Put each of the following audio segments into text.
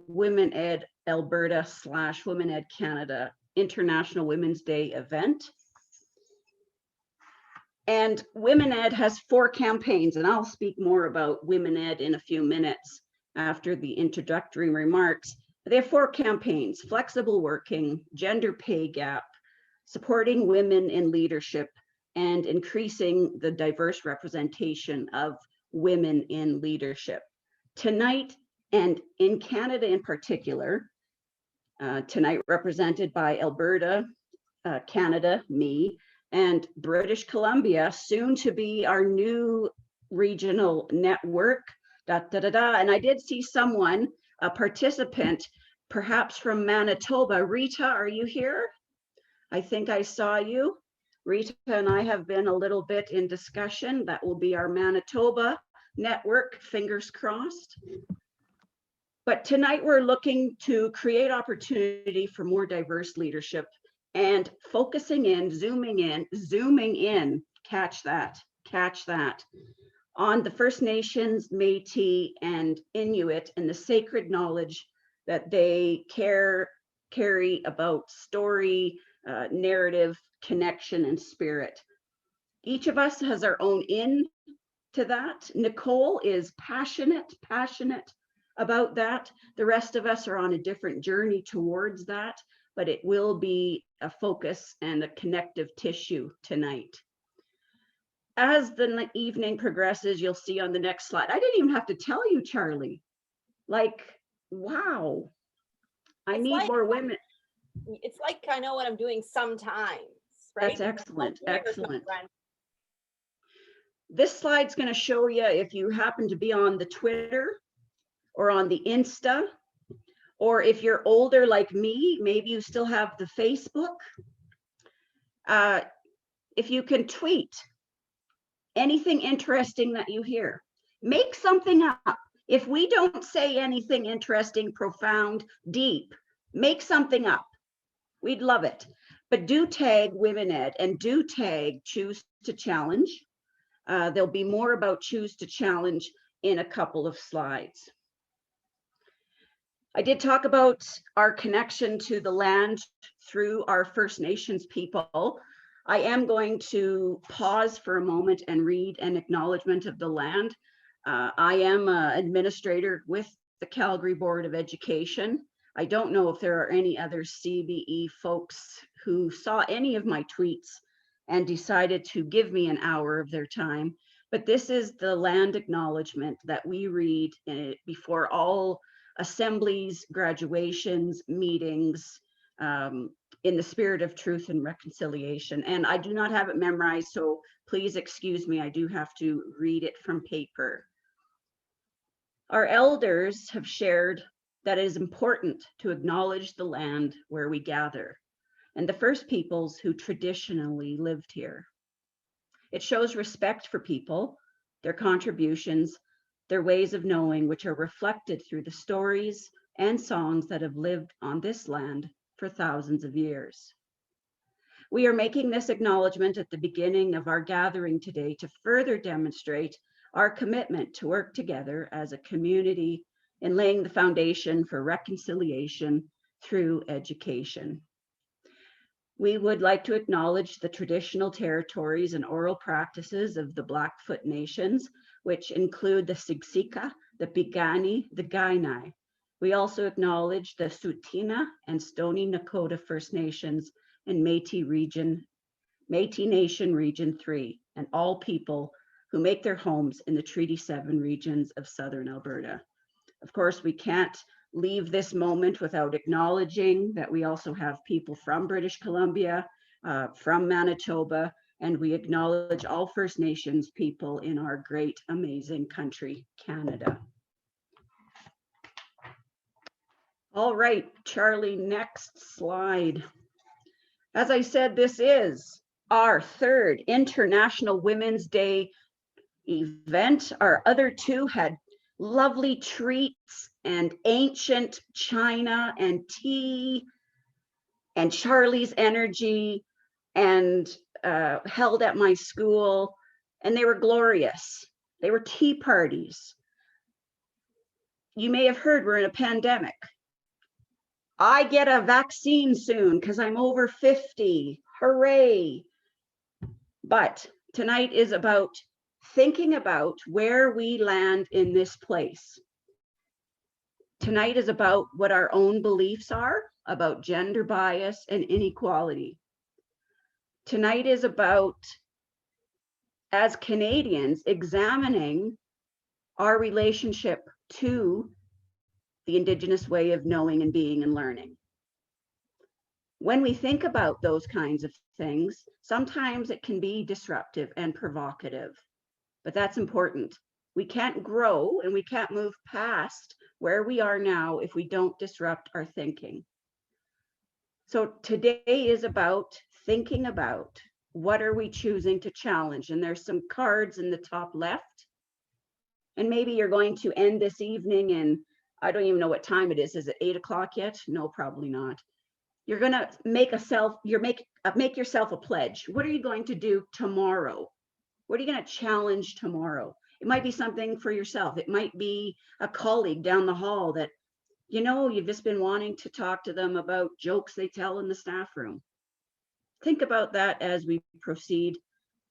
Women Ed Alberta / Women Ed Canada International Women's Day event. And Women Ed has 4 campaigns, and I'll speak more about Women Ed in a few minutes after the introductory remarks. They have 4 campaigns: flexible working, gender pay gap, supporting women in leadership, and increasing the diverse representation of women in leadership. Tonight, and in Canada in particular, tonight represented by Alberta, Canada, me, and British Columbia, soon to be our new regional network, And I did see someone, a participant, perhaps from Manitoba. Rita, are you here? I think I saw you. Rita and I have been a little bit in discussion. That will be our Manitoba network, fingers crossed. But tonight we're looking to create opportunity for more diverse leadership and focusing in, zooming in, catch that, on the First Nations, Métis, and Inuit, and the sacred knowledge that they carry about story, narrative, connection, and spirit. Each of us has our own in to that. Nicole is passionate about that. The rest of us are on a different journey towards that, but it will be a focus and a connective tissue tonight. As the evening progresses, you'll see on the next slide, I didn't even have to tell you, Charlie, like, wow, I need more women. It's like I know what I'm doing sometimes, right? That's excellent, excellent. This slide's going to show you, if you happen to be on the Twitter or on the Insta, or if you're older like me, maybe you still have the Facebook. If you can tweet anything interesting that you hear, make something up. If we don't say anything interesting, profound, deep, make something up. We'd love it. But do tag Women Ed and do tag Choose to Challenge. There'll be more about Choose to Challenge in a couple of slides. I did talk about our connection to the land through our First Nations people. I am going to pause for a moment and read an acknowledgement of the land. I am an administrator with the Calgary Board of Education. I don't know if there are any other CBE folks who saw any of my tweets and decided to give me an hour of their time, but this is the land acknowledgement that we read before all assemblies, graduations, meetings, in the spirit of truth and reconciliation. And I do not have it memorized, so please excuse me, I do have to read it from paper. Our elders have shared that it is important to acknowledge the land where we gather and the first peoples who traditionally lived here. It shows respect for people, their contributions, their ways of knowing, which are reflected through the stories and songs that have lived on this land for thousands of years. We are making this acknowledgement at the beginning of our gathering today to further demonstrate our commitment to work together as a community in laying the foundation for reconciliation through education. We would like to acknowledge the traditional territories and oral practices of the Blackfoot Nations, which include the Siksika, the Piikani, the Kainai. We also acknowledge the Tsuut'ina and Stoney Nakoda First Nations and Métis Nation Region 3, and all people who make their homes in the Treaty 7 regions of Southern Alberta. Of course, we can't leave this moment without acknowledging that we also have people from British Columbia, from Manitoba, and we acknowledge all First Nations people in our great, amazing country, Canada. All right, Charlie, next slide. As I said, this is our 3rd International Women's Day event. Our other 2 had lovely treats and ancient china and tea and Charlie's energy, and held at my school, and they were glorious. They were tea parties. You may have heard we're in a pandemic. I get a vaccine soon because I'm over 50. Hooray. But tonight is about thinking about where we land in this place. Tonight is about what our own beliefs are about gender bias and inequality. Tonight is about, as Canadians, examining our relationship to the Indigenous way of knowing and being and learning. When we think about those kinds of things, sometimes it can be disruptive and provocative, but that's important. We can't grow and we can't move past where we are now if we don't disrupt our thinking. So today is about thinking about what are we choosing to challenge? And there's some cards in the top left. And maybe you're going to end this evening and I don't even know what time it is. Is it 8 o'clock yet? No, probably not. You're going to make yourself a pledge. What are you going to do tomorrow? What are you going to challenge tomorrow? It might be something for yourself. It might be a colleague down the hall that, you know, you've just been wanting to talk to them about jokes they tell in the staff room. Think about that as we proceed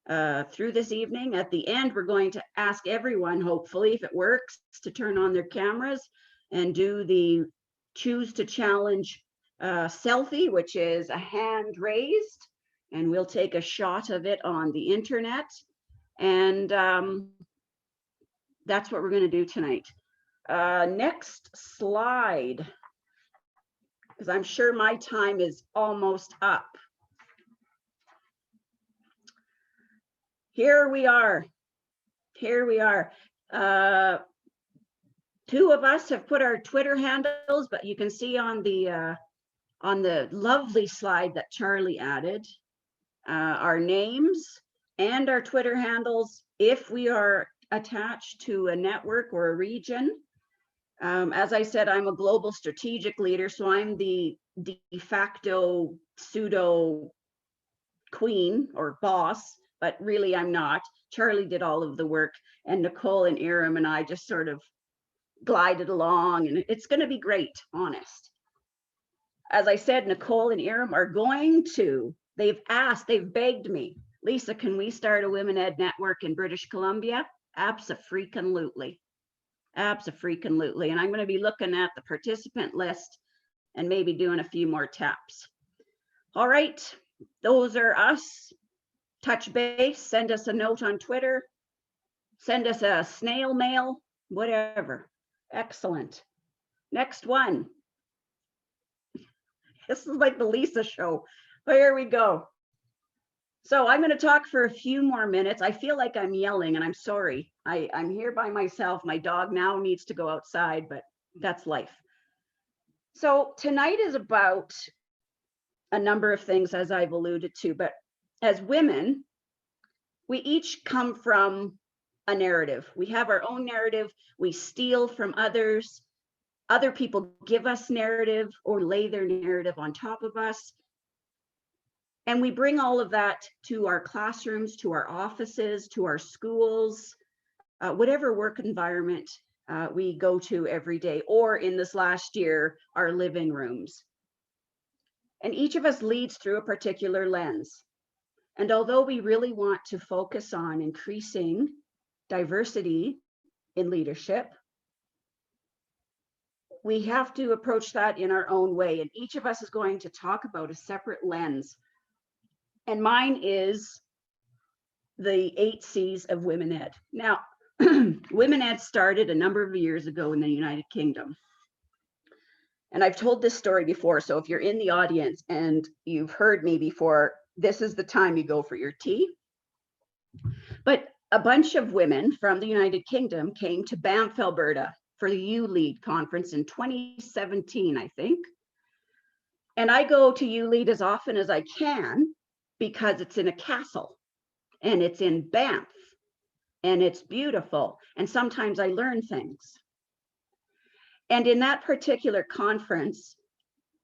through this evening. At the end, we're going to ask everyone, hopefully, if it works, to turn on their cameras and do the choose to challenge selfie, which is a hand raised, and we'll take a shot of it on the internet. And that's what we're going to do tonight. Next slide, because I'm sure my time is almost up. Here we are. Here we are. Two of us have put our Twitter handles, but you can see on the lovely slide that Charlie added, our names and our Twitter handles if we are attached to a network or a region. As I said, I'm a global strategic leader, so I'm the de facto pseudo queen or boss, but really I'm not. Charlie did all of the work, and Nicole and Iram and I just sort of glided along, and it's going to be great, honest. As I said, Nicole and Iram are going to, they've begged me, Lisa, can we start a Women Ed network in British Columbia? Abso-freaking-lutely. Abso-freaking-lutely. And I'm going to be looking at the participant list and maybe doing a few more taps. All right, those are us. Touch base, send us a note on Twitter, send us a snail mail, whatever. Excellent. Next one. This is like the Lisa show. Here we go. So I'm going to talk for a few more minutes. I feel like I'm yelling and I'm sorry. I'm here by myself. My dog now needs to go outside, but that's life. So tonight is about a number of things, as I've alluded to, but as women, we each come from a narrative. We have our own narrative. We steal from others. Other people give us narrative or lay their narrative on top of us. And we bring all of that to our classrooms, to our offices, to our schools, whatever work environment we go to every day, or in this last year, our living rooms. And each of us leads through a particular lens. And although we really want to focus on increasing diversity in leadership, we have to approach that in our own way. And each of us is going to talk about a separate lens. And mine is the 8 C's of Women Ed. Now, Women Ed started a number of years ago in the United Kingdom. And I've told this story before, so if you're in the audience and you've heard me before, this is the time you go for your tea. But a bunch of women from the United Kingdom came to Banff, Alberta for the U-Lead conference in 2017, I think. And I go to U-Lead as often as I can because it's in a castle and it's in Banff and it's beautiful. And sometimes I learn things. And in that particular conference,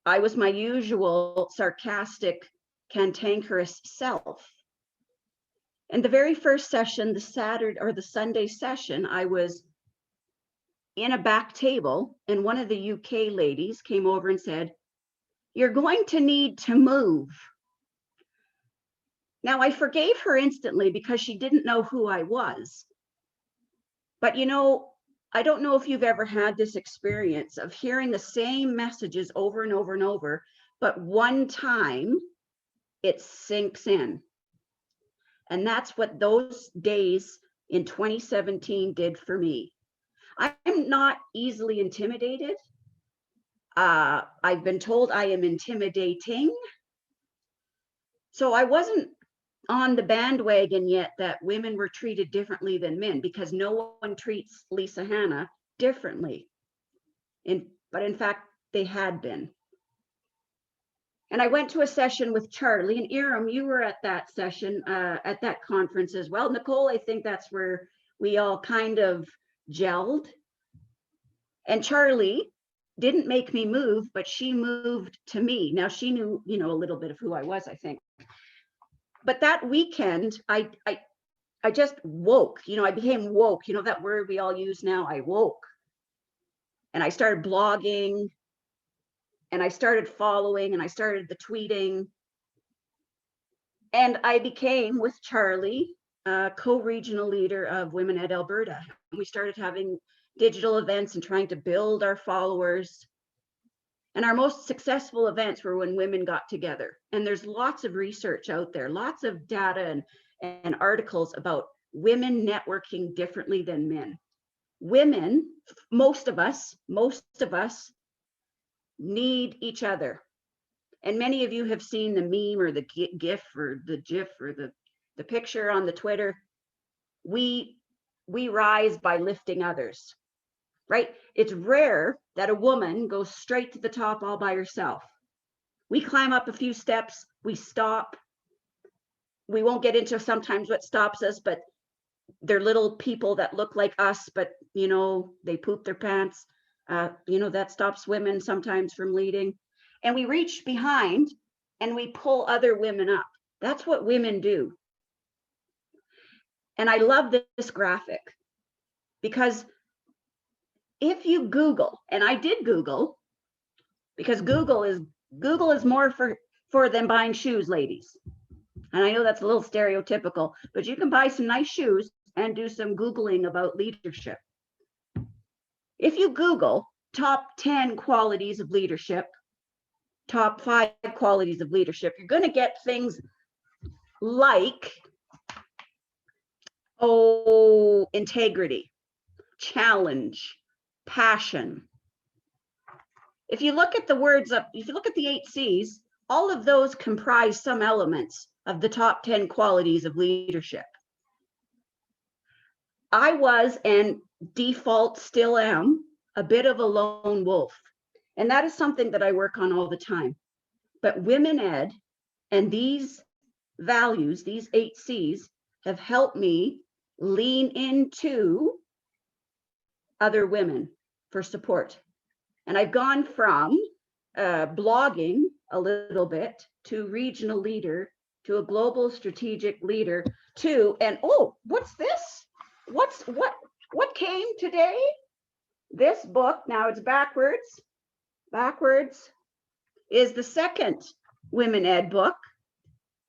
I was my usual sarcastic, cantankerous self. And the very first session, the Saturday or the Sunday session, I was in a back table and one of the UK ladies came over and said, you're going to need to move. Now, I forgave her instantly because she didn't know who I was. But you know, I don't know if you've ever had this experience of hearing the same messages over and over and over, but one time it sinks in. And that's what those days in 2017 did for me. I'm not easily intimidated. I've been told I am intimidating. So I wasn't on the bandwagon yet that women were treated differently than men, because no one treats Lisa Hanna differently. But in fact, they had been. And I went to a session with Charlie, and Iram, you were at that session, at that conference as well. Nicole, I think that's where we all kind of gelled. And Charlie didn't make me move, but she moved to me. Now she knew, you know, a little bit of who I was, I think. But that weekend, I just woke, you know, I became woke, you know, that word we all use now, I woke. And I started blogging, and I started following, and I started the tweeting. And I became, with Charlie, co-regional leader of Women at Alberta. And we started having digital events and trying to build our followers. And our most successful events were when women got together. And there's lots of research out there, lots of data and articles about women networking differently than men. Women, most of us need each other. And many of you have seen the meme or the GIF or the GIF or the picture on the Twitter. We rise by lifting others, right? It's rare that a woman goes straight to the top all by herself. We climb up a few steps, we stop. We won't get into sometimes what stops us, but they're little people that look like us, but you know, they poop their pants. You know, that stops women sometimes from leading. And we reach behind and we pull other women up. That's what women do. And I love this graphic because if you Google, and I did Google, because Google is more for than buying shoes, ladies. And I know that's a little stereotypical, but you can buy some nice shoes and do some Googling about leadership. If you Google top 10 qualities of leadership, top 5 qualities of leadership, you're going to get things like, integrity, challenge, passion. If you look at the words up, if you look at the 8 C's, all of those comprise some elements of the top 10 qualities of leadership. I was, and default still am, a bit of a lone wolf. And that is something that I work on all the time. But Women Ed and these values, these 8 C's, have helped me lean into other women for support. And I've gone from blogging a little bit to regional leader to a global strategic leader to, and what's this? What came today? This book, now it's backwards, is the second Women Ed book.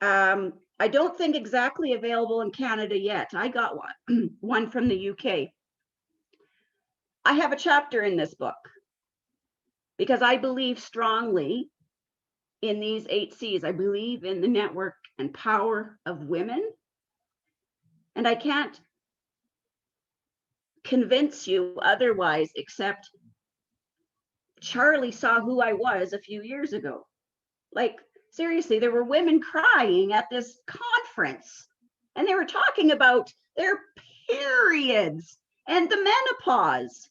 I don't think exactly available in Canada yet. I got one from the UK. I have a chapter in this book because I believe strongly in these 8 C's. I believe in the network and power of women. And I can't convince you otherwise, except Charlie saw who I was a few years ago. Like, seriously, there were women crying at this conference and they were talking about their periods and the menopause.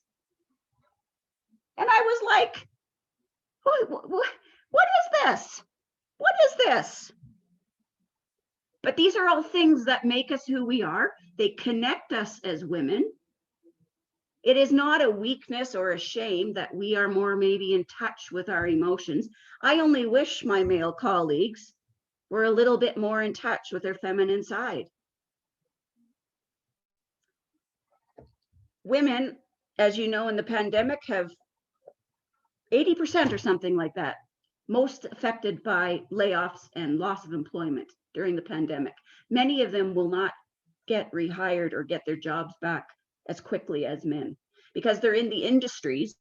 And I was like, what is this? What is this? But these are all things that make us who we are. They connect us as women. It is not a weakness or a shame that we are more maybe in touch with our emotions. I only wish my male colleagues were a little bit more in touch with their feminine side. Women, as you know, in the pandemic have 80% or something like that most affected by layoffs and loss of employment during the pandemic. Many of them will not get rehired or get their jobs back as quickly as men because they're in the industries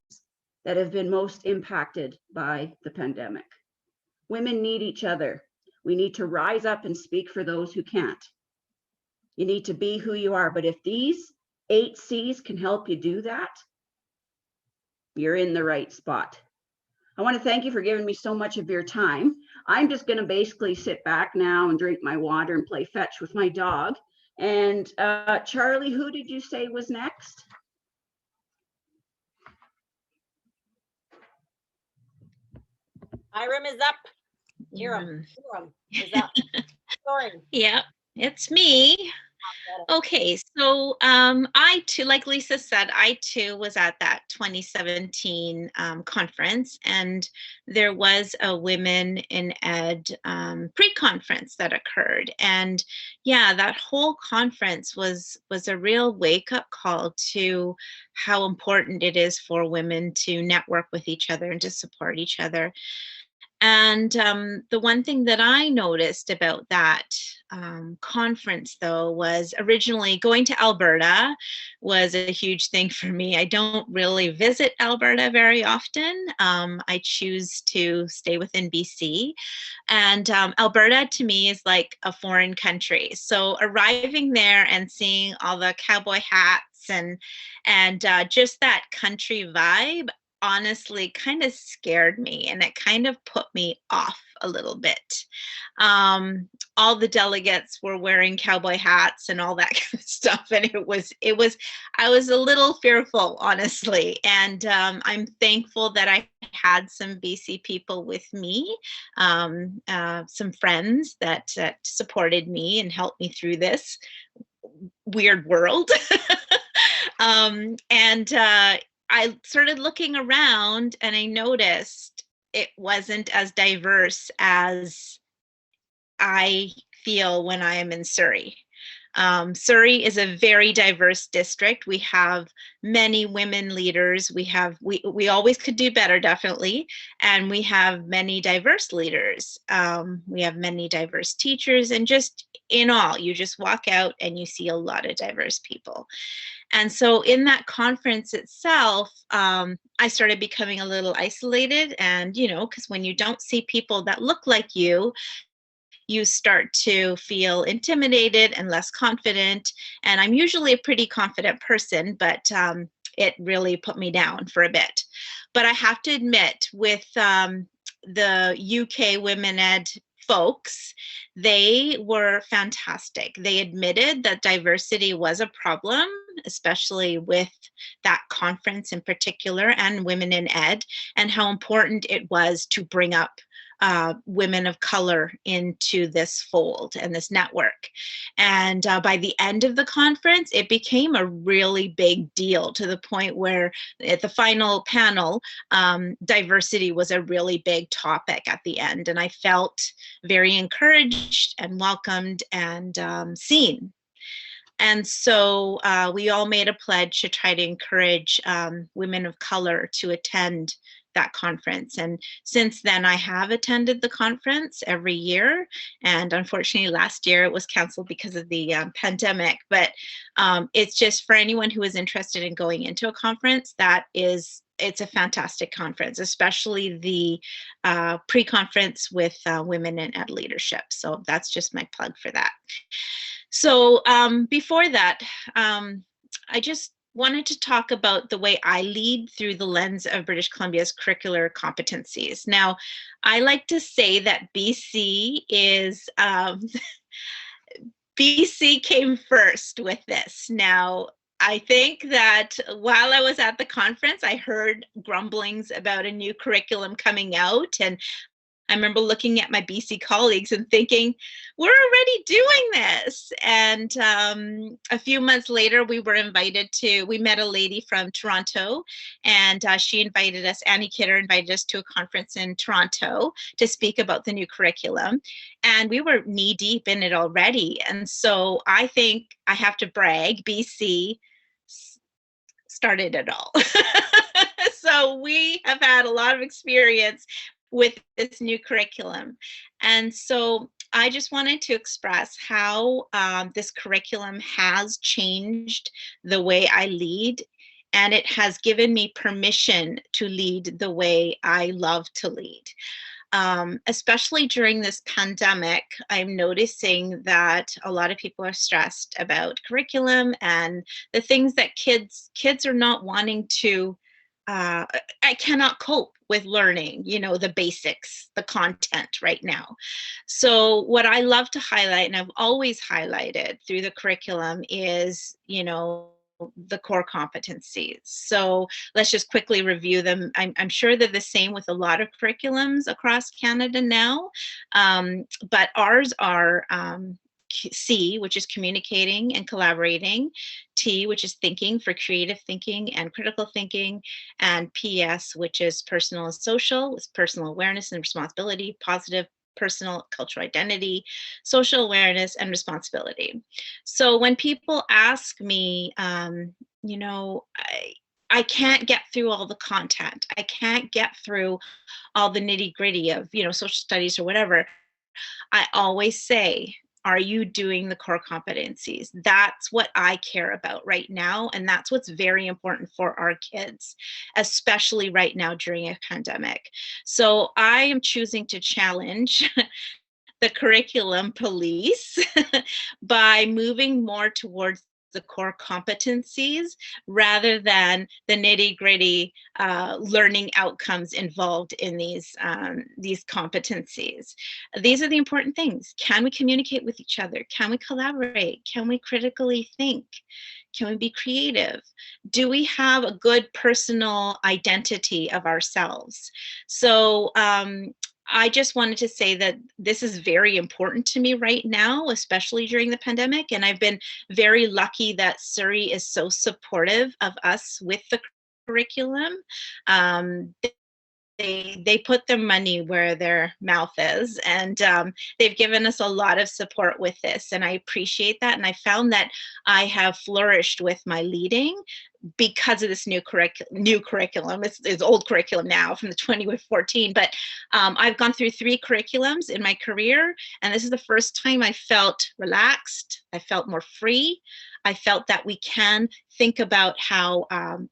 that have been most impacted by the pandemic. Women need each other. We need to rise up and speak for those who can't. You need to be who you are. But if these 8 C's can help you do that, you're in the right spot. I want to thank you for giving me so much of your time. I'm just going to basically sit back now and drink my water and play fetch with my dog. And Charlie, who did you say was next? Hiram is up. Hiram is up. Sorry. Yeah, it's me. Okay, so I too, like Lisa said, I too was at that 2017 conference, and there was a Women in Ed pre-conference that occurred. And yeah, that whole conference was a real wake-up call to how important it is for women to network with each other and to support each other. And the one thing that I noticed about that conference, though, was originally going to Alberta was a huge thing for me. I don't really visit Alberta very often. I choose to stay within BC. And Alberta, to me, is like a foreign country. So arriving there and seeing all the cowboy hats and just that country vibe, honestly kind of scared me, and it kind of put me off a little bit. All the delegates were wearing cowboy hats and all that kind of stuff, and I was a little fearful, honestly. And I'm thankful that I had some BC people with me, some friends that supported me and helped me through this weird world. I started looking around and I noticed it wasn't as diverse as I feel when I am in Surrey. Surrey is a very diverse district. We have many women leaders. We always could do better, definitely. And we have many diverse leaders. We have many diverse teachers, and just in all, you just walk out and you see a lot of diverse people. And so in that conference itself, I started becoming a little isolated. And, because when you don't see people that look like you start to feel intimidated and less confident. And I'm usually a pretty confident person, but it really put me down for a bit. But I have to admit, with the UK Women Ed folks, they were fantastic. They admitted that diversity was a problem, especially with that conference in particular, and Women in Ed, and how important it was to bring up women of color into this fold and this network. And by the end of the conference, it became a really big deal, to the point where at the final panel, diversity was a really big topic at the end. And I felt very encouraged and welcomed and seen. And so we all made a pledge to try to encourage women of color to attend that conference. And since then, I have attended the conference every year. And unfortunately, last year it was canceled because of the pandemic. But it's just for anyone who is interested in going into a conference, it's a fantastic conference, especially the pre-conference with Women in Ed Leadership. So that's just my plug for that. So before that, I just wanted to talk about the way I lead through the lens of British Columbia's curricular competencies. Now, I like to say that BC is, BC came first with this. Now, I think that while I was at the conference, I heard grumblings about a new curriculum coming out, and I remember looking at my BC colleagues and thinking, we're already doing this. And a few months later, we met a lady from Toronto, and she invited us, Annie Kidder invited us to a conference in Toronto to speak about the new curriculum. And we were knee deep in it already. And so I think I have to brag, BC started it all. So we have had a lot of experience with this new curriculum. And so I just wanted to express how this curriculum has changed the way I lead, and it has given me permission to lead the way I love to lead. Especially during this pandemic, I'm noticing that a lot of people are stressed about curriculum and the things that kids are not wanting to. I cannot cope with learning, the basics, the content right now. So what I love to highlight, and I've always highlighted through the curriculum, is, the core competencies. So let's just quickly review them. I'm sure they're the same with a lot of curriculums across Canada now, but ours are C, which is communicating and collaborating, T, which is thinking for creative thinking and critical thinking, and PS, which is personal and social, with personal awareness and responsibility, positive personal cultural identity, social awareness, and responsibility. So when people ask me, I can't get through all the content. I can't get through all the nitty gritty of, social studies or whatever. I always say, are you doing the core competencies? That's what I care about right now. And that's what's very important for our kids, especially right now during a pandemic. So I am choosing to challenge the curriculum police by moving more towards the core competencies rather than the nitty-gritty learning outcomes involved in these competencies. These are the important things. Can we communicate with each other? Can we collaborate? Can we critically think? Can we be creative? Do we have a good personal identity of ourselves? So I just wanted to say that this is very important to me right now, especially during the pandemic. And I've been very lucky that Surrey is so supportive of us with the curriculum. They put their money where their mouth is, and they've given us a lot of support with this, and I appreciate that. And I found that I have flourished with my leading because of this new curriculum. It's old curriculum now from the 2014, but I've gone through 3 curriculums in my career, and this is the first time I felt relaxed. I felt more free. I felt that we can think about how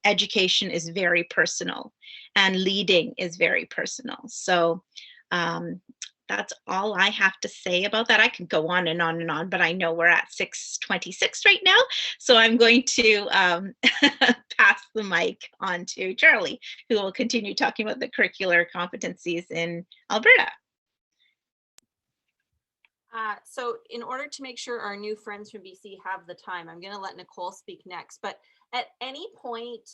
education is very personal and leading is very personal. So that's all I have to say about that. I can go on and on and on, but I know we're at 6:26 right now. So I'm going to pass the mic on to Charlie, who will continue talking about the curricular competencies in Alberta. So in order to make sure our new friends from BC have the time, I'm going to let Nicole speak next. But at any point,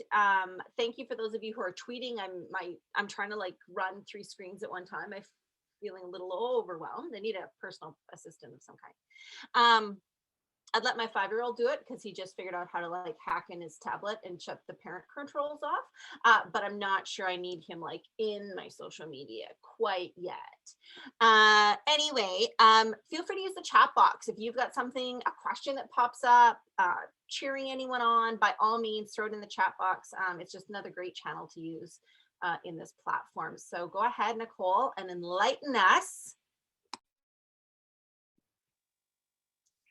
thank you for those of you who are tweeting. I'm trying to run 3 screens at one time. I'm feeling a little overwhelmed. I need a personal assistant of some kind. I'd let my 5-year-old do it because he just figured out how to hack in his tablet and shut the parent controls off. But I'm not sure I need him in my social media quite yet. Anyway, feel free to use the chat box. If you've got a question that pops up, cheering anyone on, by all means, throw it in the chat box. It's just another great channel to use in this platform. So go ahead, Nicole, and enlighten us.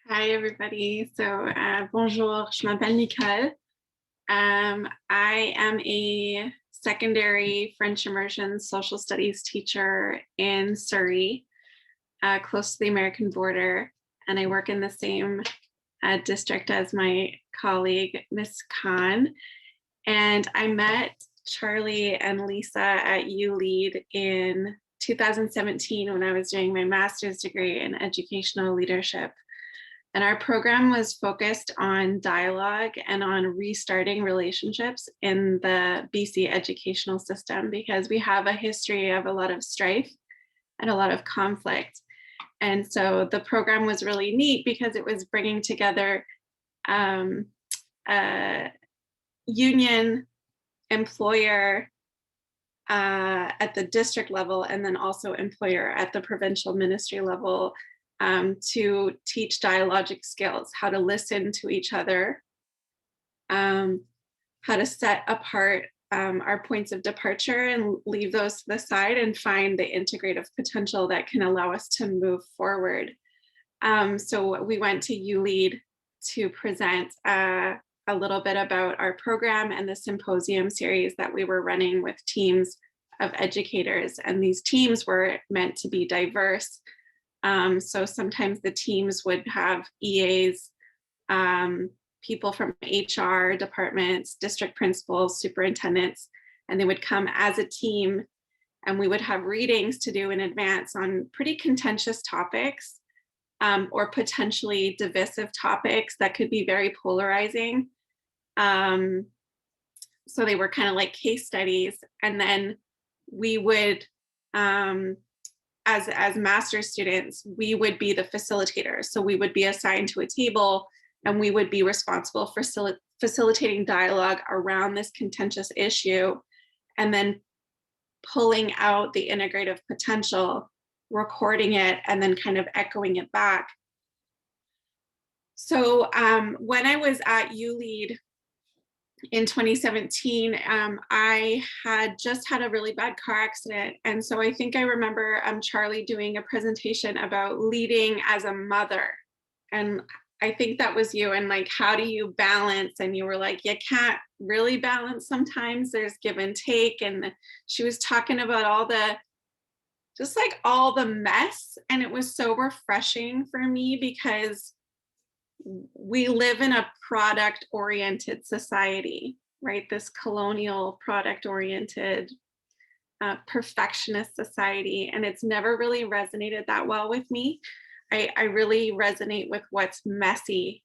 Hi, everybody. So, bonjour, je m'appelle Nicole. I am a secondary French immersion social studies teacher in Surrey, close to the American border, and I work in the same district as my colleague, Miss Khan. And I met Charlie and Lisa at ULead in 2017 when I was doing my master's degree in educational leadership. And our program was focused on dialogue and on restarting relationships in the BC educational system, because we have a history of a lot of strife and a lot of conflict. And so the program was really neat because it was bringing together union, employer at the district level, and then also employer at the provincial ministry level, to teach dialogic skills, how to listen to each other, how to set apart our points of departure and leave those to the side and find the integrative potential that can allow us to move forward. So we went to ULEAD to present a little bit about our program and the symposium series that we were running with teams of educators. And these teams were meant to be diverse. So sometimes the teams would have EAs, people from HR departments, district principals, superintendents, and they would come as a team, and we would have readings to do in advance on pretty contentious topics, or potentially divisive topics that could be very polarizing. So they were kind of like case studies. And then we would, as master's students, we would be the facilitators. So we would be assigned to a table and we would be responsible for facilitating dialogue around this contentious issue, and then pulling out the integrative potential, recording it, and then kind of echoing it back. So when I was at ULEAD in 2017, I had just had a really bad car accident. And so I think I remember Charlie doing a presentation about leading as a mother. And I think that was you, and like, how do you balance? And you were like, you can't really balance sometimes, there's give and take. And she was talking about all the mess. And it was so refreshing for me because we live in a product-oriented society, right? This colonial product-oriented perfectionist society. And it's never really resonated that well with me. I really resonate with what's messy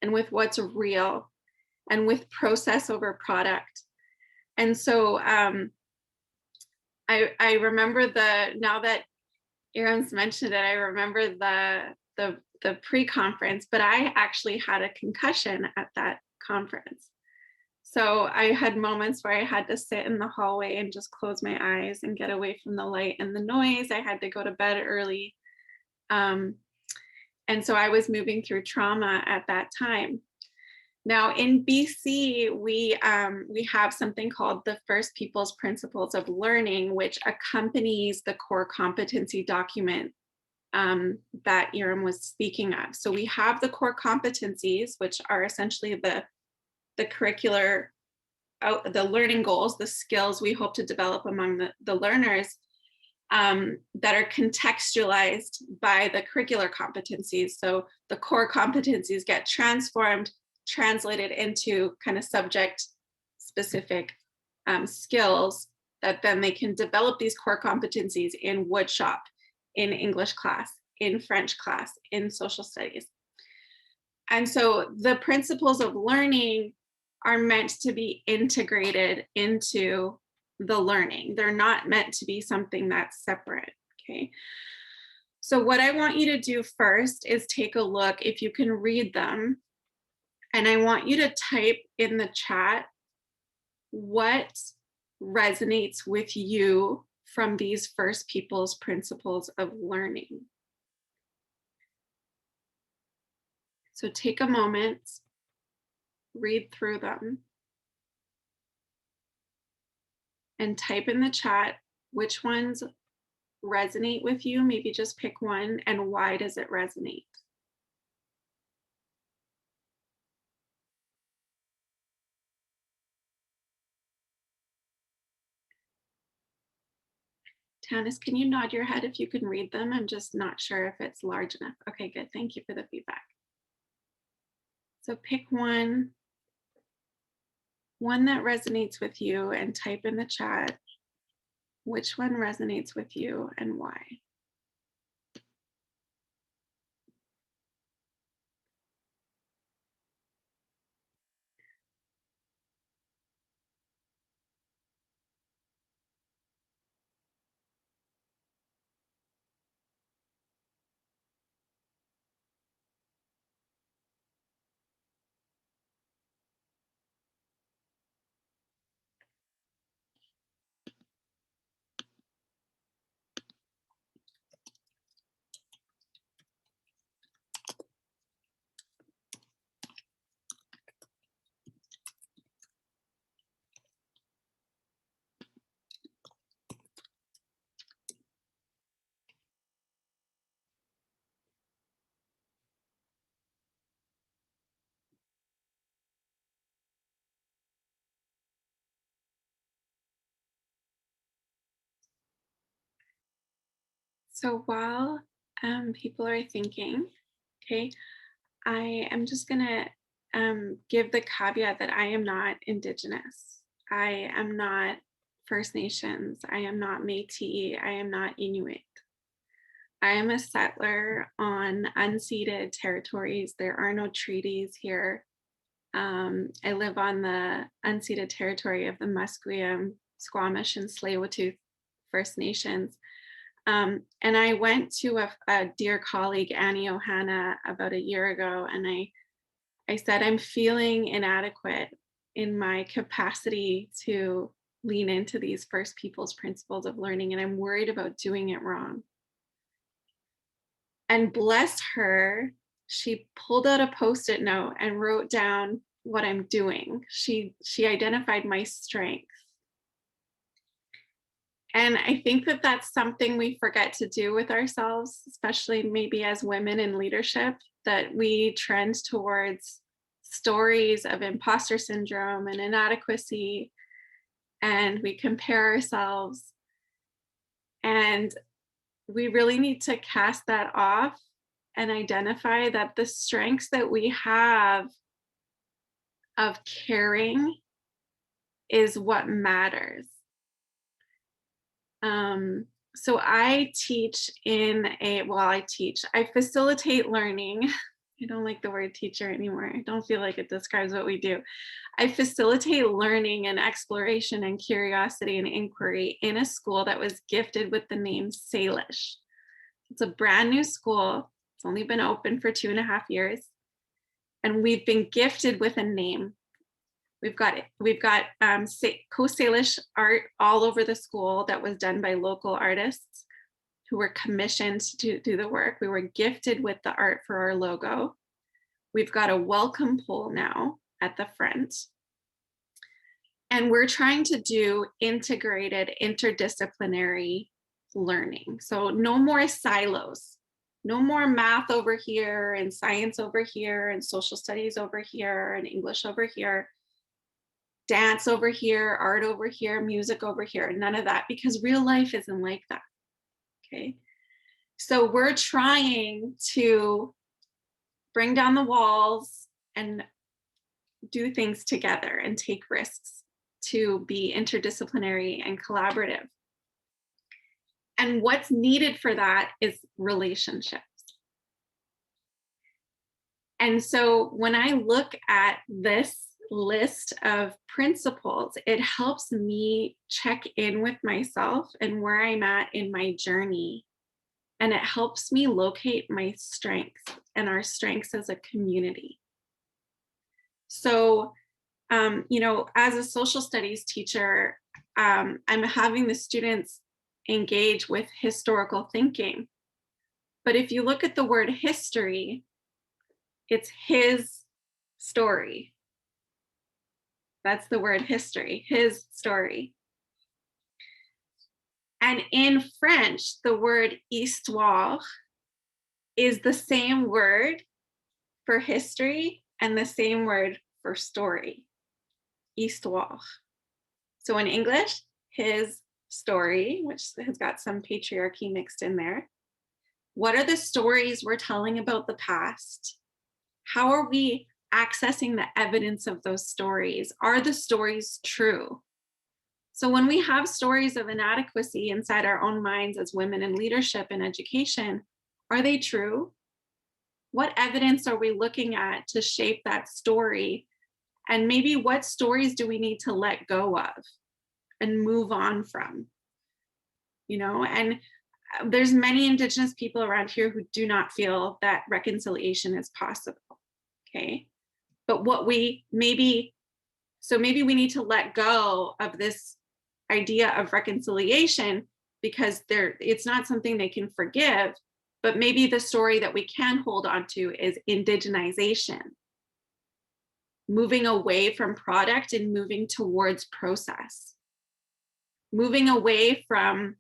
and with what's real and with process over product. And so I remember now that Aaron's mentioned it, I remember the pre-conference, but I actually had a concussion at that conference. So I had moments where I had to sit in the hallway and just close my eyes and get away from the light and the noise. I had to go to bed early. And so I was moving through trauma at that time. Now in BC, we have something called the First Peoples Principles of Learning, which accompanies the core competency document that Iram was speaking of. So we have the core competencies, which are essentially the curricular, the learning goals, the skills we hope to develop among the learners, that are contextualized by the curricular competencies. So the core competencies get transformed, translated into kind of subject specific skills that then they can develop these core competencies in woodshop, in English class, in French class, in social studies. And so the principles of learning are meant to be integrated into the learning. They're not meant to be something that's separate, okay? So what I want you to do first is take a look, if you can read them, and I want you to type in the chat what resonates with you from these First Peoples Principles of Learning. So take a moment, read through them, and type in the chat which ones resonate with you. Maybe just pick one, and why does it resonate? Tanis, can you nod your head if you can read them? I'm just not sure if it's large enough. Okay, good. Thank you for the feedback. So pick one that resonates with you, and type in the chat which one resonates with you and why. So while people are thinking, okay, I am just gonna give the caveat that I am not Indigenous. I am not First Nations. I am not Métis. I am not Inuit. I am a settler on unceded territories. There are no treaties here. I live on the unceded territory of the Musqueam, Squamish, and Tsleil-Waututh First Nations. And I went to a dear colleague, Annie Ohana, about a year ago, and I said, I'm feeling inadequate in my capacity to lean into these First Peoples principles of learning, and I'm worried about doing it wrong. And bless her, she pulled out a Post-it note and wrote down what I'm doing. She identified my strength. And I think that that's something we forget to do with ourselves, especially maybe as women in leadership, that we trend towards stories of imposter syndrome and inadequacy, and we compare ourselves. And we really need to cast that off and identify that the strengths that we have of caring is what matters. So I facilitate learning. I don't like the word teacher anymore. I don't feel like it describes what we do. I facilitate learning and exploration and curiosity and inquiry in a school that was gifted with the name Salish. It's a brand new school. It's only been open for 2.5 years. And we've been gifted with a name. We've got Coast Salish art all over the school that was done by local artists who were commissioned to do the work. We were gifted with the art for our logo. We've got a welcome pole now at the front. And we're trying to do integrated, interdisciplinary learning. So no more silos, no more math over here and science over here and social studies over here and English over here, dance over here, art over here, music over here, none of that, because real life isn't like that. Okay, so we're trying to bring down the walls and do things together and take risks to be interdisciplinary and collaborative. And what's needed for that is relationships. And so when I look at this list of principles, it helps me check in with myself and where I'm at in my journey. And it helps me locate my strengths and our strengths as a community. So, as a social studies teacher, I'm having the students engage with historical thinking. But if you look at the word history, it's his story. That's the word history, his story. And in French, the word histoire is the same word for history and the same word for story, histoire. So in English, his story, which has got some patriarchy mixed in there. What are the stories we're telling about the past? How are we accessing the evidence of those stories? Are the stories true? So when we have stories of inadequacy inside our own minds as women in leadership and education, are they true? What evidence are we looking at to shape that story? And maybe what stories do we need to let go of and move on from? And there's many Indigenous people around here who do not feel that reconciliation is possible. Okay. But maybe we need to let go of this idea of reconciliation because it's not something they can forgive, but maybe the story that we can hold on to is indigenization, moving away from product and moving towards process, moving away from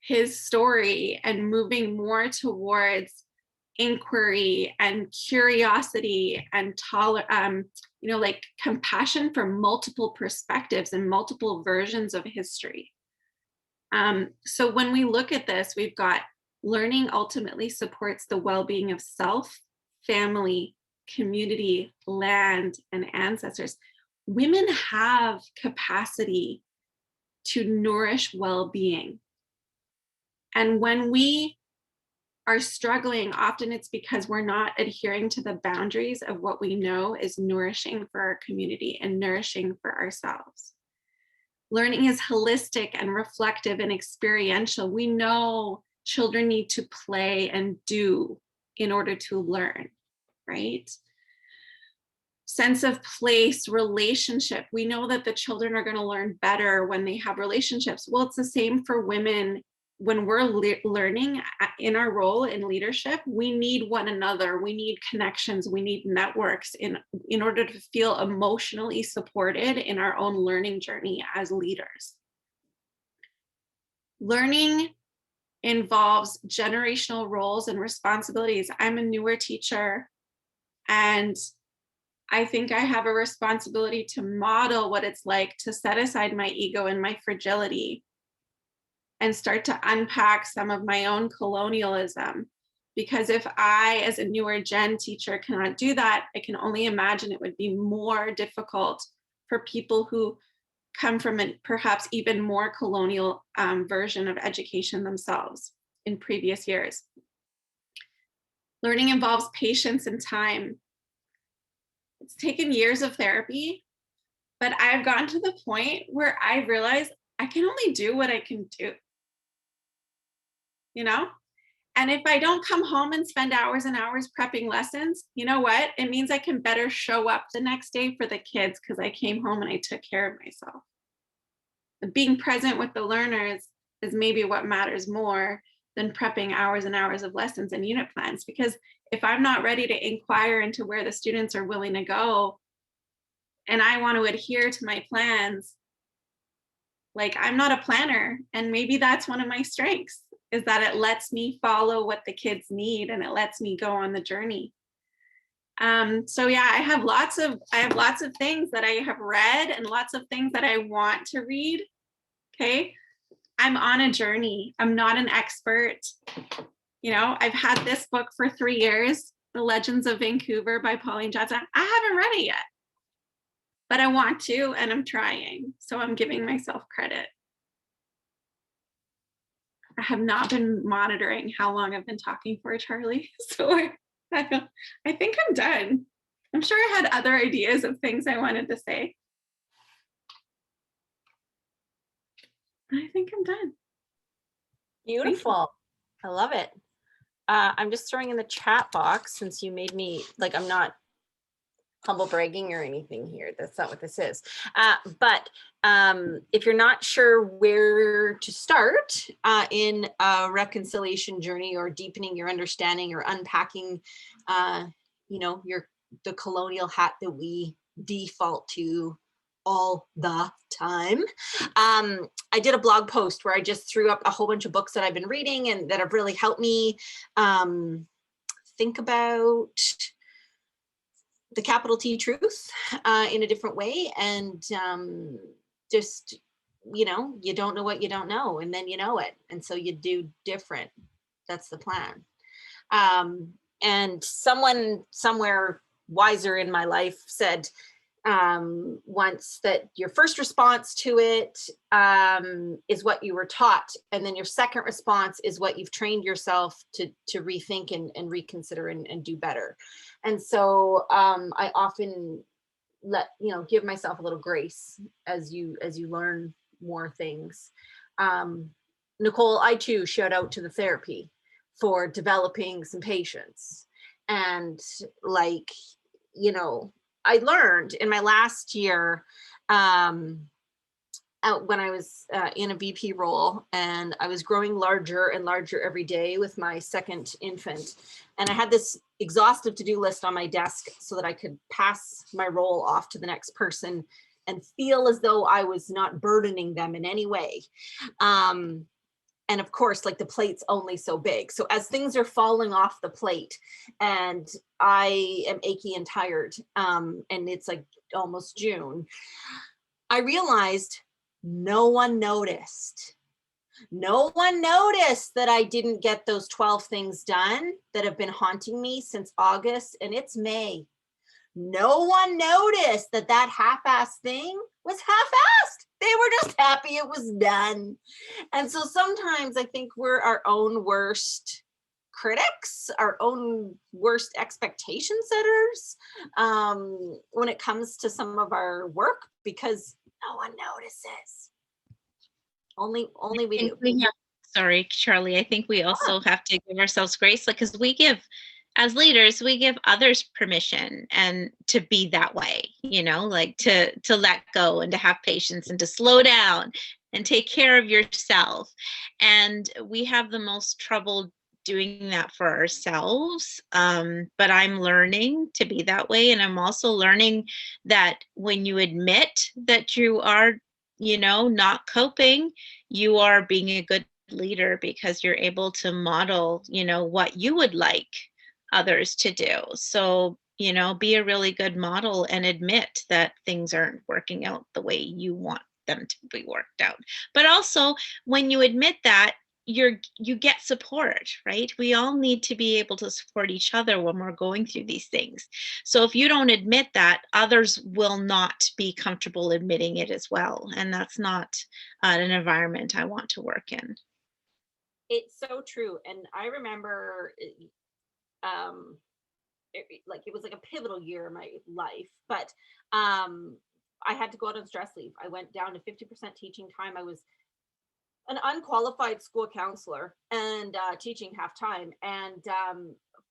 his story and moving more towards inquiry and curiosity and compassion for multiple perspectives and multiple versions of history. So when we look at this, we've got learning ultimately supports the well-being of self, family, community, land, and ancestors. Women have capacity to nourish well-being. And when we are struggling, often it's because we're not adhering to the boundaries of what we know is nourishing for our community and nourishing for ourselves. Learning is holistic and reflective and experiential. We know children need to play and do in order to learn, right? Sense of place, relationship. We know that the children are going to learn better when they have relationships. Well, it's the same for women. When we're learning in our role in leadership, we need one another. We need connections. We need networks in order to feel emotionally supported in our own learning journey as leaders. Learning involves generational roles and responsibilities. I'm a newer teacher, and I think I have a responsibility to model what it's like to set aside my ego and my fragility and start to unpack some of my own colonialism. Because if I, as a newer gen teacher, cannot do that, I can only imagine it would be more difficult for people who come from a perhaps even more colonial version of education themselves in previous years. Learning involves patience and time. It's taken years of therapy, but I've gotten to the point where I realize I can only do what I can do, you know? And if I don't come home and spend hours and hours prepping lessons, you know what? It means I can better show up the next day for the kids because I came home and I took care of myself. Being present with the learners is maybe what matters more than prepping hours and hours of lessons and unit plans. Because if I'm not ready to inquire into where the students are willing to go, and I want to adhere to my plans, like I'm not a planner. And maybe that's one of my strengths, is that it lets me follow what the kids need and it lets me go on the journey. So yeah, I have lots of things that I have read and lots of things that I want to read. Okay. I'm on a journey. I'm not an expert. You know, I've had this book for 3 years, The Legends of Vancouver by Pauline Johnson. I haven't read it yet, but I want to, and I'm trying. So I'm giving myself credit. I have not been monitoring how long I've been talking for, Charlie. So I think I'm done. I'm sure I had other ideas of things I wanted to say. I think I'm done. Beautiful. I love it. I'm just throwing in the chat box, since you made me, like, I'm not humble bragging or anything here. That's not what this is. But if you're not sure where to start in a reconciliation journey, or deepening your understanding, or unpacking, you know, the colonial hat that we default to all the time. I did a blog post where I just threw up a whole bunch of books that I've been reading and that have really helped me think about the capital T truth in a different way. And just, you know, you don't know what you don't know, and then you know it. And so you do different. That's the plan. And someone somewhere wiser in my life said once that your first response to it is what you were taught, and then your second response is what you've trained yourself to rethink and reconsider and do better. And so I often give myself a little grace as you learn more things. Nicole, I too shout out to the therapy for developing some patience. And like, you know, I learned in my last year when I was in a VP role, and I was growing larger and larger every day with my second infant. And I had this exhaustive to-do list on my desk so that I could pass my role off to the next person and feel as though I was not burdening them in any way. And of course, like, the plate's only so big. So as things are falling off the plate and I am achy and tired, and it's like almost June, I realized no one noticed. No one noticed that I didn't get those 12 things done that have been haunting me since August, and it's May. No one noticed that that half-assed thing was half-assed. They were just happy it was done. And so sometimes I think we're our own worst critics, our own worst expectation setters when it comes to some of our work, because no one notices. Only we do. Sorry, Charlie. I think we also have to give ourselves grace, because we give, as leaders, we give others permission and to be that way, like to let go and to have patience and to slow down and take care of yourself. And we have the most trouble doing that for ourselves. But I'm learning to be that way. And I'm also learning that when you admit that you are, not coping, you are being a good leader, because you're able to model, what you would like others to do. So, be a really good model and admit that things aren't working out the way you want them to be worked out. But also, when you admit that, you get support, right? We all need to be able to support each other when we're going through these things. So if you don't admit that, others will not be comfortable admitting it as well. And that's not an environment I want to work in. It's so true. And I remember it was like a pivotal year in my life, but I had to go out on stress leave. I went down to 50% teaching time. I was an unqualified school counselor and teaching half time. And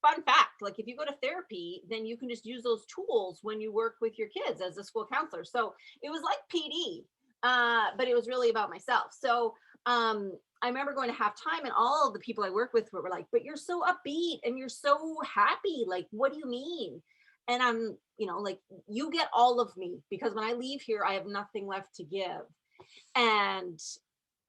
fun fact, like if you go to therapy, then you can just use those tools when you work with your kids as a school counselor. So it was like PD, but it was really about myself. So I remember going to halftime, and all of the people I work with were like, but you're so upbeat and you're so happy. Like, what do you mean? And I'm, like, you get all of me, because when I leave here, I have nothing left to give. And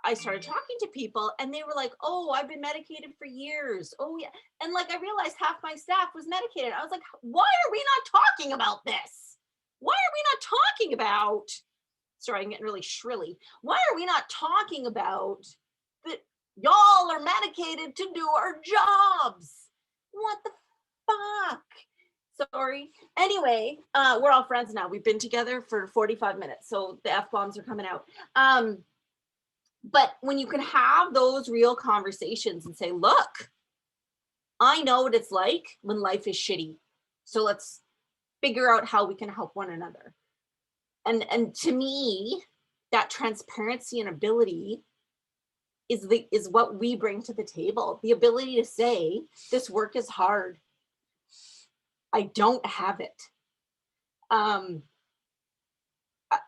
I started talking to people, and they were like, oh, I've been medicated for years. Oh, yeah. And like, I realized half my staff was medicated. I was like, why are we not talking about this? Why are we not talking about, sorry, I'm getting really shrilly. Why are we not talking about that y'all are medicated to do our jobs? What the fuck? Sorry. Anyway, we're all friends now. We've been together for 45 minutes, so the F-bombs are coming out. But when you can have those real conversations and say, look, I know what it's like when life is shitty. So let's figure out how we can help one another. And to me, that transparency and ability is what we bring to the table. The ability to say, this work is hard. I don't have it.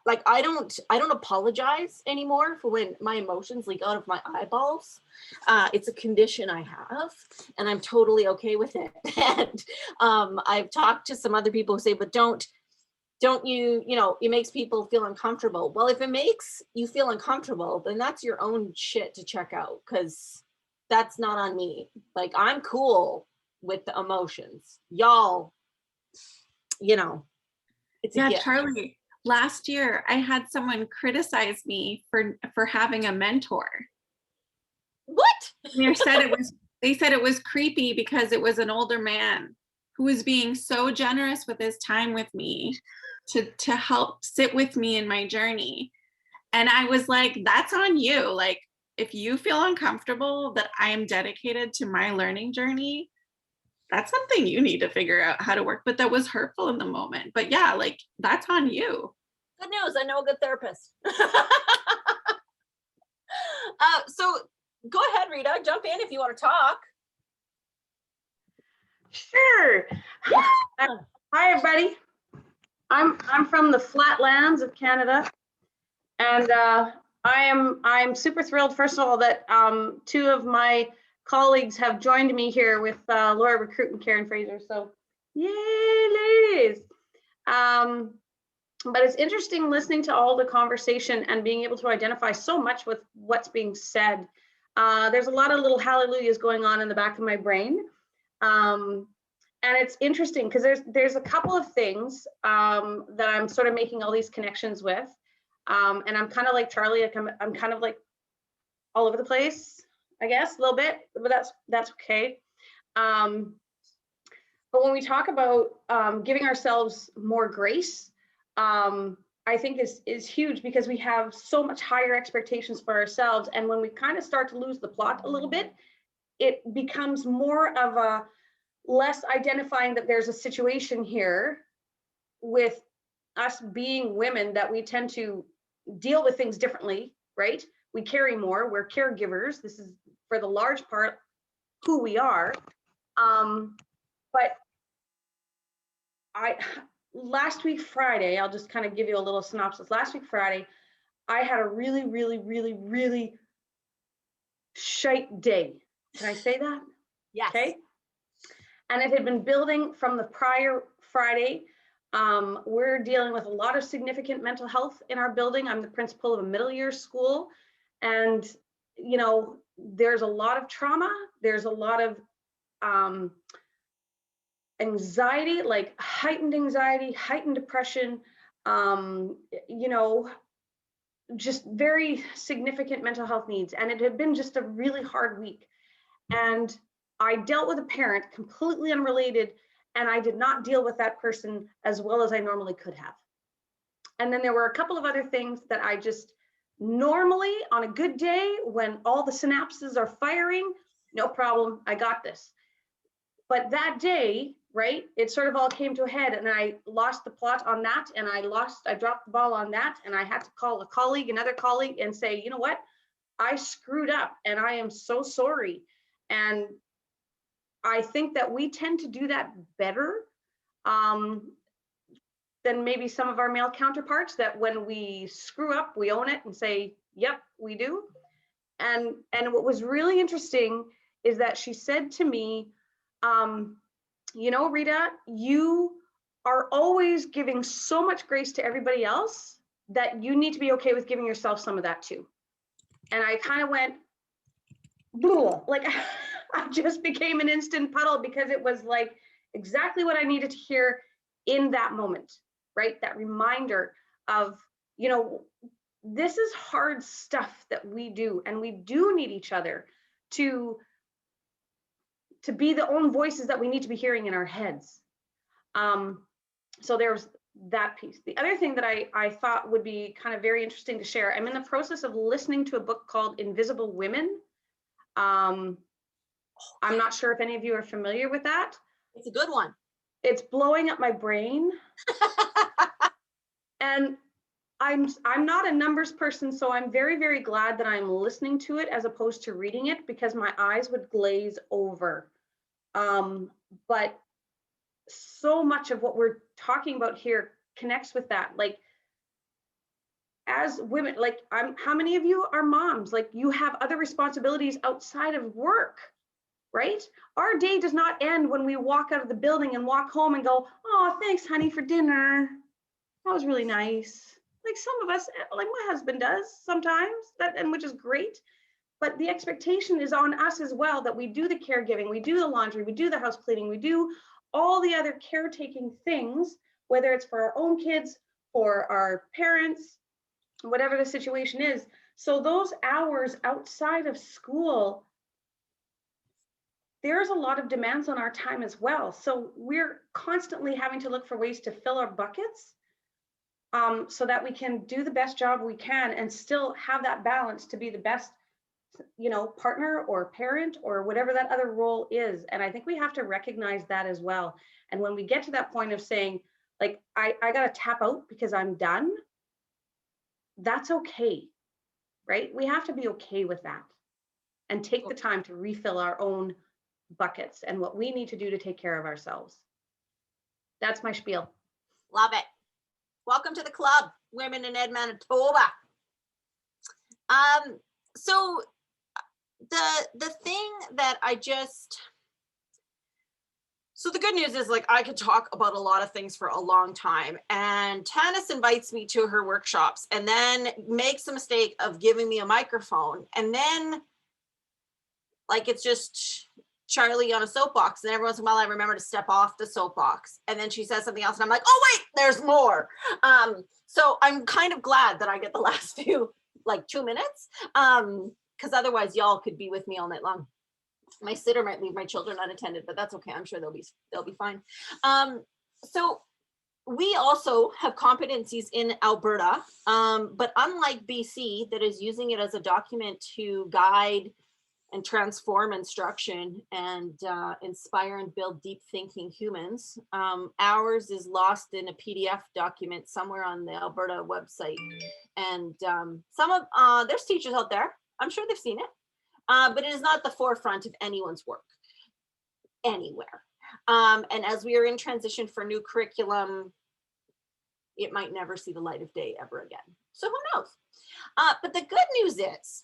Like I don't apologize anymore for when my emotions leak out of my eyeballs. It's a condition I have, and I'm totally okay with it. And I've talked to some other people who say, but don't you, it makes people feel uncomfortable. Well, if it makes you feel uncomfortable, then that's your own shit to check out, because that's not on me. Like, I'm cool with the emotions. Y'all, it's a gift. Charlie, last year I had someone criticize me for having a mentor. What? They said it was creepy because it was an older man who was being so generous with his time with me to help sit with me in my journey. And I was like, that's on you. Like, if you feel uncomfortable that I am dedicated to my learning journey, that's something you need to figure out how to work. But that was hurtful in the moment. But yeah, like, that's on you. Good news, I know a good therapist. So go ahead, Rita, jump in if you want to talk. Sure. Yeah. Hi, everybody. I'm from the flatlands of Canada, and I'm super thrilled, first of all, that two of my colleagues have joined me here with Laura Recruit and Karen Fraser. So, yay, ladies! But it's interesting listening to all the conversation and being able to identify so much with what's being said. There's a lot of little hallelujahs going on in the back of my brain. And it's interesting because there's a couple of things that I'm sort of making all these connections with. And I'm kind of like Charlie, I'm kind of like all over the place, I guess, a little bit, but that's okay. But when we talk about giving ourselves more grace, I think is huge, because we have so much higher expectations for ourselves. And when we kind of start to lose the plot a little bit, it becomes more of a less identifying that there's a situation here with us being women, that we tend to deal with things differently, right? We carry more, we're caregivers. This is for the large part who we are. But last week Friday, I'll just kind of give you a little synopsis. Last week Friday, I had a really shite day. Can I say that? Yes. Okay. And it had been building from the prior Friday. We're dealing with a lot of significant mental health in our building. I'm the principal of a middle year school. And, you know, there's a lot of trauma. There's a lot of anxiety, like heightened anxiety, heightened depression, you know, just very significant mental health needs. And it had been just a really hard week. And I dealt with a parent completely unrelated, and I did not deal with that person as well as I normally could have. And then there were a couple of other things that I just normally, on a good day, when all the synapses are firing, no problem, I got this. But that day, right, it sort of all came to a head, and I lost the plot on that, and I dropped the ball on that, and I had to call a colleague, another colleague, and say, you know what, I screwed up, and I am so sorry. And I think that we tend to do that better than maybe some of our male counterparts, that when we screw up, we own it and say, yep, we do. And what was really interesting is that she said to me, you know, Rita, you are always giving so much grace to everybody else that you need to be okay with giving yourself some of that too. And I kind of went, like, I just became an instant puddle, because it was like exactly what I needed to hear in that moment, right? That reminder of, you know, this is hard stuff that we do, and we do need each other to be the own voices that we need to be hearing in our heads. So there's that piece. The other thing that I thought would be kind of very interesting to share, I'm in the process of listening to a book called Invisible Women. I'm not sure if any of you are familiar with that. It's a good one. It's blowing up my brain. And I'm not a numbers person, so I'm very glad that I'm listening to it as opposed to reading it, because my eyes would glaze over. But so much of what we're talking about here connects with that. Like, as women, like, how many of you are moms? Like, you have other responsibilities outside of work, right? Our day does not end when we walk out of the building and walk home and go, oh, thanks, honey, for dinner. That was really nice. Like, some of us, like my husband does sometimes, and which is great. But the expectation is on us as well, that we do the caregiving, we do the laundry, we do the house cleaning, we do all the other caretaking things, whether it's for our own kids, for our parents, whatever the situation is. So those hours outside of school, there's a lot of demands on our time as well. So we're constantly having to look for ways to fill our buckets, so that we can do the best job we can and still have that balance to be the best, you know, partner or parent or whatever that other role is. And I think we have to recognize that as well. And when we get to that point of saying, like, I got to tap out because I'm done, that's okay, right? We have to be okay with that and take the time to refill our own buckets and what we need to do to take care of ourselves. That's my spiel. Love it. Welcome to the club, Women in Ed Manitoba. So the thing that so the good news is, like, I could talk about a lot of things for a long time, and Tanis invites me to her workshops and then makes the mistake of giving me a microphone, and then, like, it's just Charlie on a soapbox, and every once in a while I remember to step off the soapbox, and then she says something else and I'm like, oh wait, there's more. So I'm kind of glad that I get the last few, like, 2 minutes. because otherwise y'all could be with me all night long. My sitter might leave my children unattended, but that's okay. I'm sure they'll be fine. So we also have competencies in Alberta, but unlike BC that is using it as a document to guide and transform instruction and inspire and build deep thinking humans, ours is lost in a PDF document somewhere on the Alberta website. And some of there's teachers out there, I'm sure they've seen it, but it is not the forefront of anyone's work anywhere. And as we are in transition for new curriculum, it might never see the light of day ever again. So who knows? But the good news is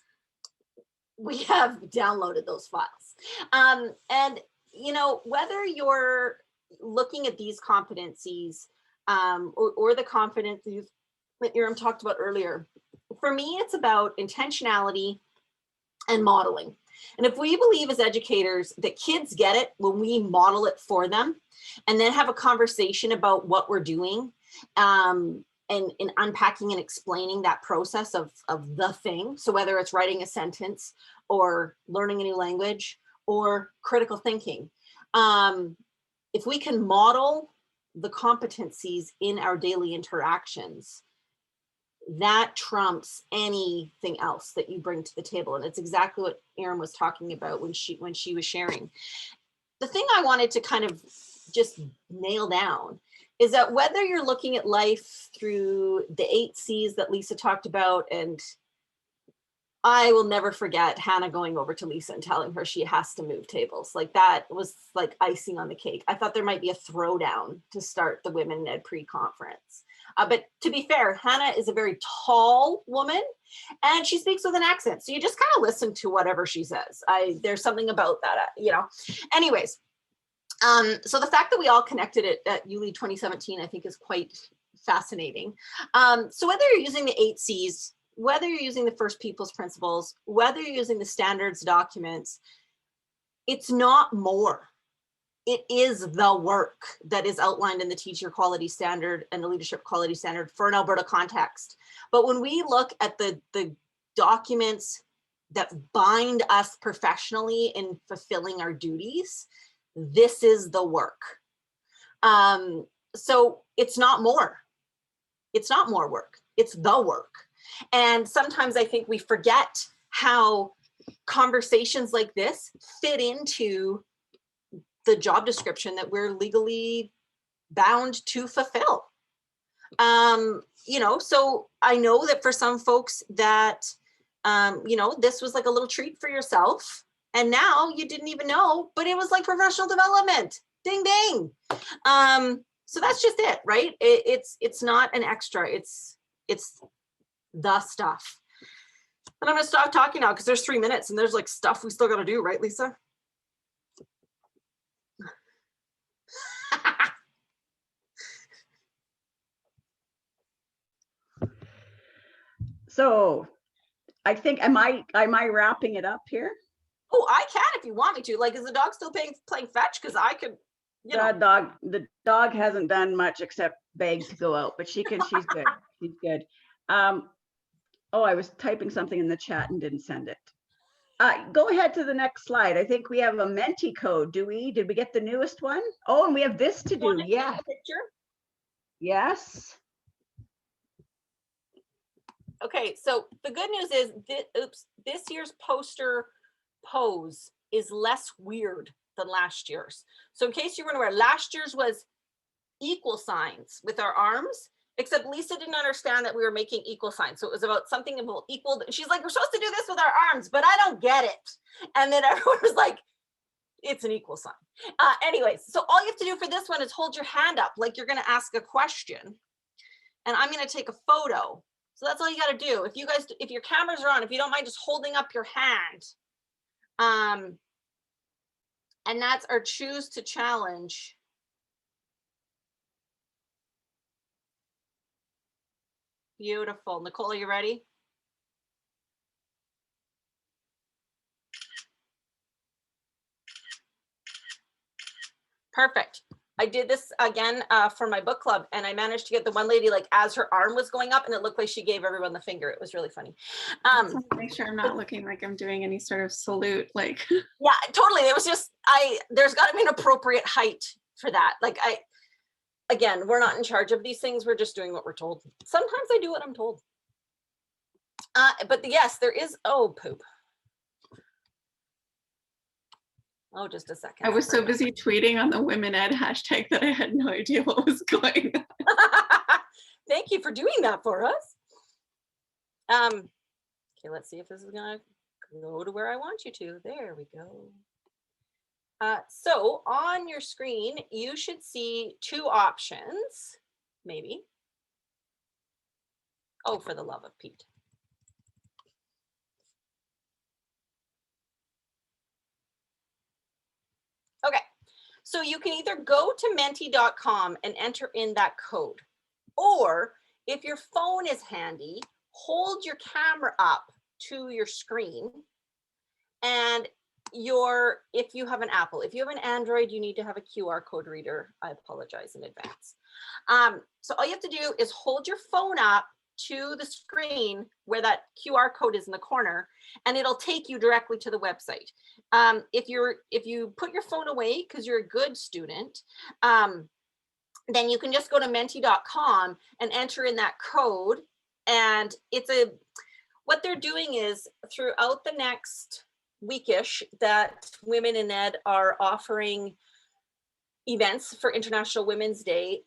we have downloaded those files. And, you know, whether you're looking at these competencies or the competencies that Iram talked about earlier, for me, it's about intentionality and modeling. And if we believe as educators that kids get it when we model it for them and then have a conversation about what we're doing, and in unpacking and explaining that process of the thing. So whether it's writing a sentence or learning a new language or critical thinking, if we can model the competencies in our daily interactions, that trumps anything else that you bring to the table. And it's exactly what Erin was talking about when she was sharing. The thing I wanted to kind of just nail down is that whether you're looking at life through the 8 C's that Lisa talked about, and I will never forget Hannah going over to Lisa and telling her she has to move tables. Like that was like icing on the cake. I thought there might be a throwdown to start the Women in Ed pre-conference. But to be fair, Hannah is a very tall woman and she speaks with an accent. So you just kind of listen to whatever she says. There's something about that, you know. Anyways, so the fact that we all connected it at ULEAD 2017, I think is quite fascinating. So whether you're using the 8 C's, whether you're using the First People's Principles, whether you're using the standards documents, it's not more. It is the work that is outlined in the Teacher Quality Standard and the Leadership Quality Standard for an Alberta context. But when we look at the documents that bind us professionally in fulfilling our duties, this is the work. So it's not more. It's not more work. It's the work. And sometimes I think we forget how conversations like this fit into the job description that we're legally bound to fulfill. You know, so I know that for some folks that, you know, this was like a little treat for yourself. And now you didn't even know, but it was like professional development. Ding, ding. So that's just it, right? It's not an extra. It's the stuff. And I'm gonna stop talking now because there's 3 minutes and there's like stuff we still gotta do, right, Lisa? So I think, am I wrapping it up here? Oh, I can if you want me to. Like, is the dog still playing fetch? Because I could, you know. The dog hasn't done much except beg to go out, but she's good. She's good. Oh, I was typing something in the chat and didn't send it. Go ahead to the next slide. I think we have a Menti code. Did we get the newest one? Oh, and we have this to do. Yeah. Yes. Okay, so the good news is, this year's poster pose is less weird than last year's. So in case you weren't aware, last year's was equal signs with our arms, except Lisa didn't understand that we were making equal signs. So it was about something about equal. She's like, we're supposed to do this with our arms, but I don't get it. And then everyone was like, it's an equal sign. Anyways, so all you have to do for this one is hold your hand up like you're going to ask a question. And I'm going to take a photo. So that's all you got to do. If your cameras are on, if you don't mind just holding up your hand. And that's our choose to challenge. Beautiful. Nicole, are you ready? Perfect. I did this again for my book club, and I managed to get the one lady, like as her arm was going up, and it looked like she gave everyone the finger. It was really funny. I just want to make sure I'm not looking like I'm doing any sort of salute, like. Yeah, totally. It was just, there's got to be an appropriate height for that. Like again, we're not in charge of these things. We're just doing what we're told. Sometimes I do what I'm told. But yes, there is, oh, poop. Oh, just a second. I was so busy tweeting on the Women Ed hashtag that I had no idea what was going on. Thank you for doing that for us. Okay, let's see if this is gonna go to where I want you to. There we go. So on your screen, you should see two options, maybe. Oh, for the love of Pete. Okay, so you can either go to menti.com and enter in that code, or if your phone is handy, hold your camera up to your screen, and if you have an Apple, if you have an Android, you need to have a QR code reader. I apologize in advance. So all you have to do is hold your phone up to the screen where that QR code is in the corner, and it'll take you directly to the website. If you put your phone away because you're a good student, then you can just go to menti.com and enter in that code. And what they're doing is throughout the next weekish that Women in Ed are offering events for International Women's Day.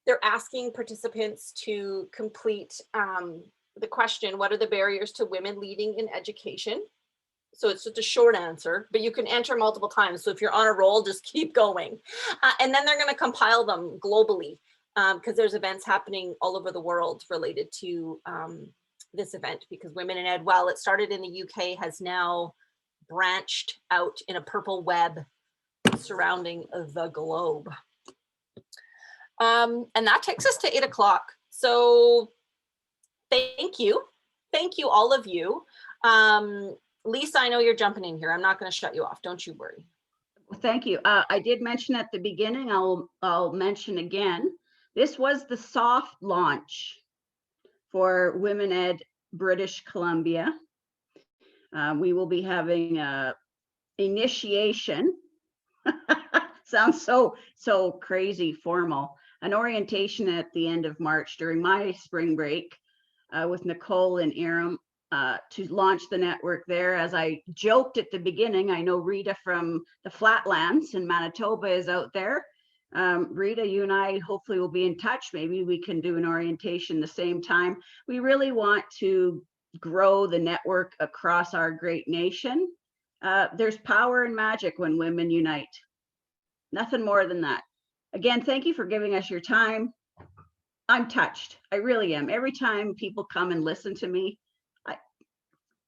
They're asking participants to complete the question, what are the barriers to women leading in education? So it's just a short answer, but you can enter multiple times. So if you're on a roll, just keep going. And then they're going to compile them globally because there's events happening all over the world related to this event, because Women in Ed, while it started in the UK, has now branched out in a purple web surrounding the globe. And that takes us to 8 o'clock. So thank you. Thank you, all of you. Lisa, I know you're jumping in here. I'm not going to shut you off. Don't you worry. Thank you. I did mention at the beginning, I'll mention again, this was the soft launch for Women Ed British Columbia. We will be having a initiation. Sounds so crazy formal. An orientation at the end of March during my spring break with Nicole and Aram to launch the network there. As I joked at the beginning, I know Rita from the Flatlands in Manitoba is out there. Rita, you and I hopefully will be in touch. Maybe we can do an orientation the same time. We really want to grow the network across our great nation. There's power and magic when women unite. Nothing more than that. Again, thank you for giving us your time. I'm touched. I really am. Every time people come and listen to me,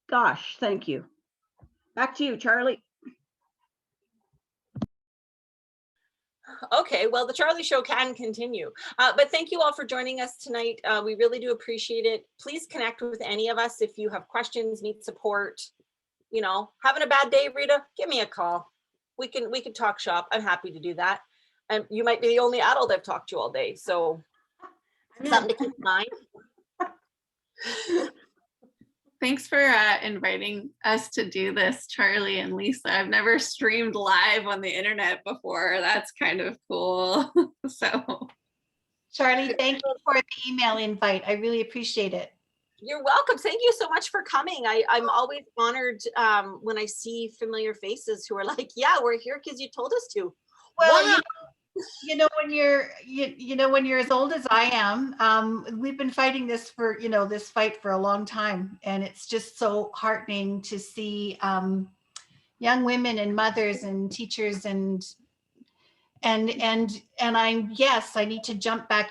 gosh, thank you. Back to you, Charlie. Okay, well, the Charlie Show can continue. But thank you all for joining us tonight. We really do appreciate it. Please connect with any of us if you have questions, need support. You know, having a bad day, Rita, give me a call. We can talk shop. I'm happy to do that. And you might be the only adult I've talked to all day, so something to keep in mind. Thanks for inviting us to do this, Charlie and Lisa. I've never streamed live on the internet before. That's kind of cool. So, Charlie, thank you for the email invite. I really appreciate it. You're welcome. Thank you so much for coming. I'm always honored when I see familiar faces who are like, yeah, we're here because you told us to. Well, Wow. when you're as old as I am, we've been fighting this for, this fight for a long time. And it's just so heartening to see young women and mothers and teachers and I need to jump back in.